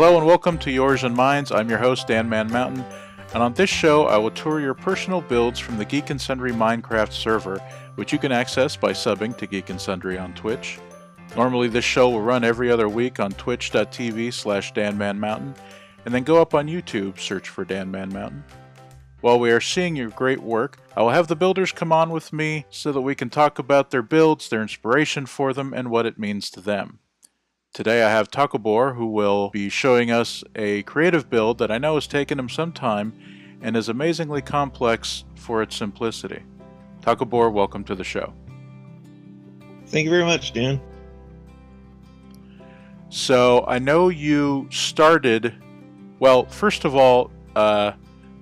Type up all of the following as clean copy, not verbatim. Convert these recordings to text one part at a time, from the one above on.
Hello and welcome to Yours and Mine's. I'm your host, DanManMtn, and on this show I will tour your personal builds from the Geek and Sundry Minecraft server, which you can access by subbing to Geek and Sundry on Twitch. Normally this show will run every other week on twitch.tv/DanManMtn, and then go up on YouTube, search for DanManMtn. While we are seeing your great work, I will have the builders come on with me so that we can talk about their builds, their inspiration for them, and what it means to them. Today I have Tacobor, who will be showing us a creative build that I know has taken him some time and is amazingly complex for its simplicity. Tacobor, welcome to the show. Thank you very much, Dan. So I know you started, well, first of all,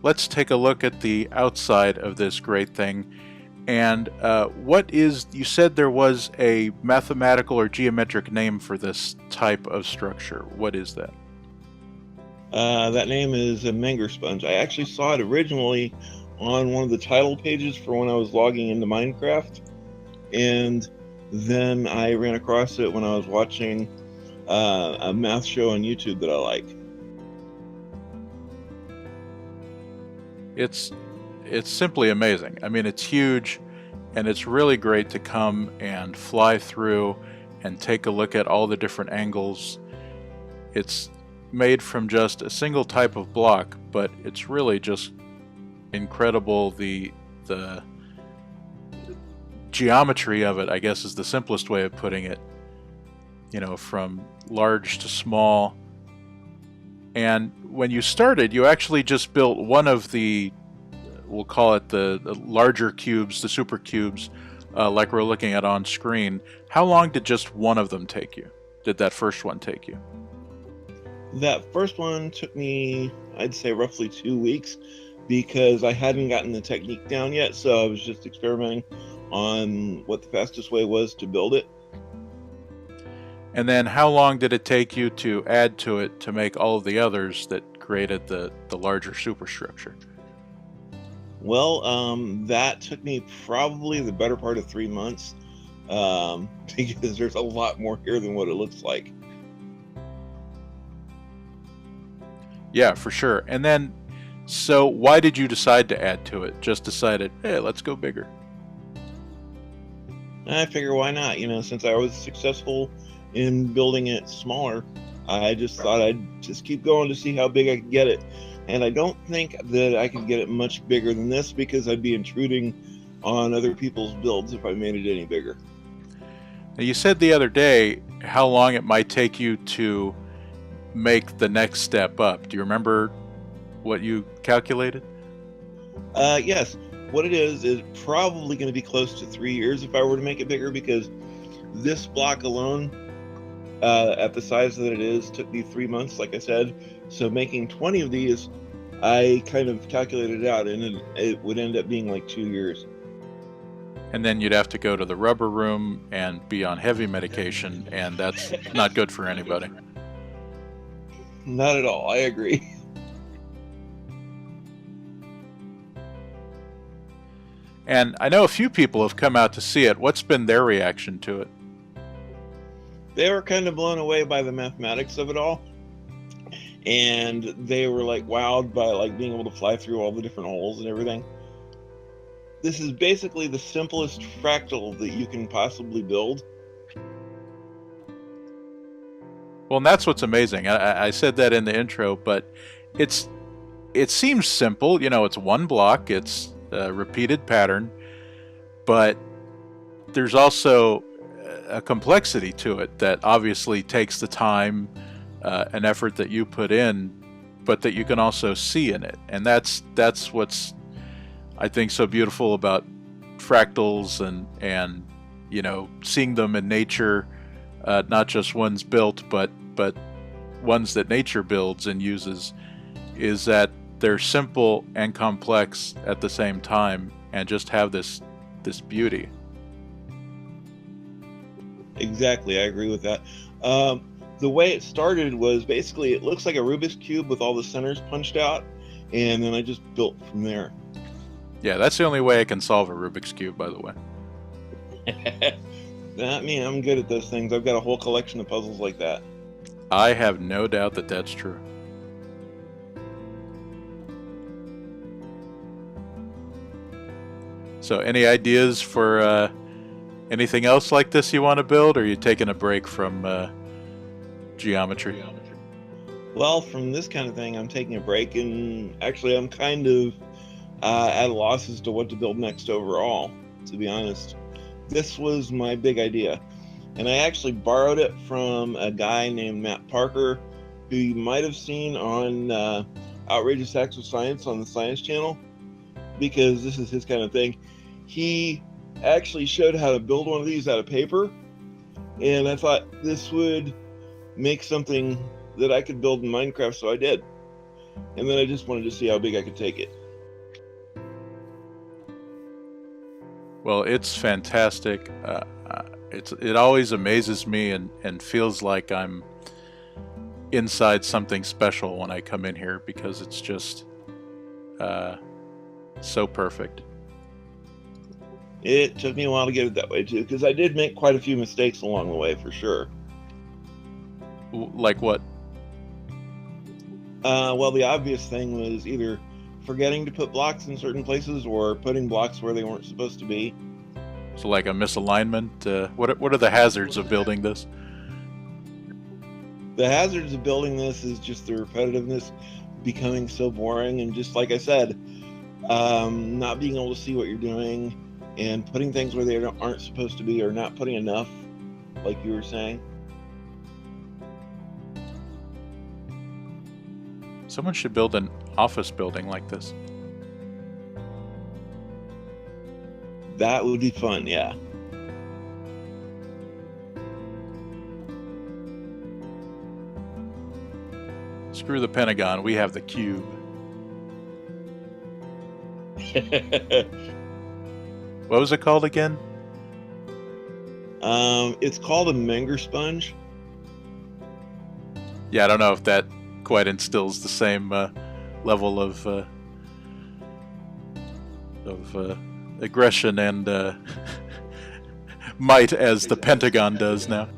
let's take a look at the outside of this great thing. And you said there was a mathematical or geometric name for this type of structure. What is that? That name is a Menger sponge. I actually saw it originally on one of the title pages for when I was logging into Minecraft. And then I ran across it when I was watching a math show on YouTube that I like. It's simply amazing. I mean, it's huge, and it's really great to come and fly through and take a look at all the different angles. It's made from just a single type of block, but it's really just incredible. The geometry of it, I guess, is the simplest way of putting it. You know, from large to small. And when you started, you actually just built one of the, we'll call it the larger cubes, the super cubes, like we're looking at on screen. How long did just one of them take you? Did that first one take you? That first one took me, I'd say, roughly 2 weeks because I hadn't gotten the technique down yet, so I was just experimenting on what the fastest way was to build it. And then how long did it take you to add to it to make all of the others that created the larger superstructure? Well, that took me probably the better part of 3 months because there's a lot more here than what it looks like. Yeah, for sure. And then, so why did you decide to add to it? Just decided, hey, let's go bigger. I figure why not? You know, since I was successful in building it smaller, I just thought I'd just keep going to see how big I could get it. And I don't think that I could get it much bigger than this because I'd be intruding on other people's builds if I made it any bigger. Now, you said the other day how long it might take you to make the next step up. Do you remember what you calculated? Yes. What it is probably going to be close to 3 years if I were to make it bigger, because this block alone, at the size that it is, took me 3 months, like I said. So making 20 of these, I kind of calculated it out, and it would end up being like 2 years. And then you'd have to go to the rubber room and be on heavy medication, and that's not good for anybody. Not at all, I agree. And I know a few people have come out to see it. What's been their reaction to it? They were kind of blown away by the mathematics of it all. And they were like wowed by like being able to fly through all the different holes and everything. This is basically the simplest fractal that you can possibly build. Well, and that's what's amazing. I said that in the intro, but it seems simple. You know, it's one block, it's a repeated pattern, but there's also a complexity to it that obviously takes the time and effort that you put in, but that you can also see in it. And that's what's, I think, so beautiful about fractals and you know, seeing them in nature, not just ones built, but ones that nature builds and uses, is that they're simple and complex at the same time and just have this beauty. Exactly, I agree with that. The way it started was basically, it looks like a Rubik's Cube with all the centers punched out, and then I just built from there. Yeah, that's the only way I can solve a Rubik's Cube, by the way. Not me, I'm good at those things. I've got a whole collection of puzzles like that. I have no doubt that that's true. So any ideas for anything else like this you want to build, or are you taking a break from geometry? Well, from this kind of thing, I'm taking a break, and actually I'm kind of at a loss as to what to build next overall, to be honest. This was my big idea, and I actually borrowed it from a guy named Matt Parker, who you might have seen on Outrageous Acts of Science on the Science Channel, because this is his kind of thing. He actually showed how to build one of these out of paper, and I thought this would make something that I could build in Minecraft, so I did. And then I just wanted to see how big I could take it. Well, it's fantastic. It always amazes me and feels like I'm inside something special when I come in here, because it's just so perfect. It took me a while to get it that way too, because I did make quite a few mistakes along the way, for sure. Like what? Well, the obvious thing was either forgetting to put blocks in certain places or putting blocks where they weren't supposed to be. So like a misalignment? What are the hazards of building this? The hazards of building this is just the repetitiveness, becoming so boring, and just like I said, not being able to see what you're doing and putting things where they aren't supposed to be, or not putting enough, like you were saying. Someone should build an office building like this. That would be fun, yeah. Screw the Pentagon, we have the cube. What was it called again? It's called a Menger sponge. Yeah, I don't know if that quite instills the same level of aggression and might as the Pentagon does now.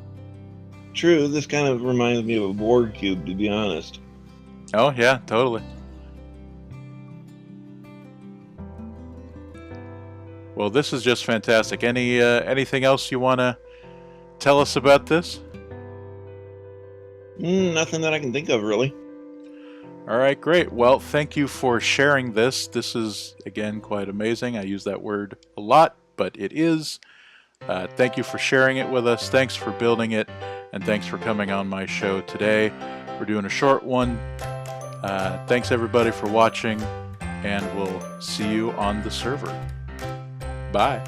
True, this kind of reminds me of a board cube, to be honest. Oh yeah, totally. Well, this is just fantastic. Anything else you want to tell us about this? Nothing that I can think of, really. All right, great. Well, thank you for sharing this. This is, again, quite amazing. I use that word a lot, but it is. Thank you for sharing it with us. Thanks for building it, and thanks for coming on my show today. We're doing a short one. Thanks, everybody, for watching, and we'll see you on the server. Bye.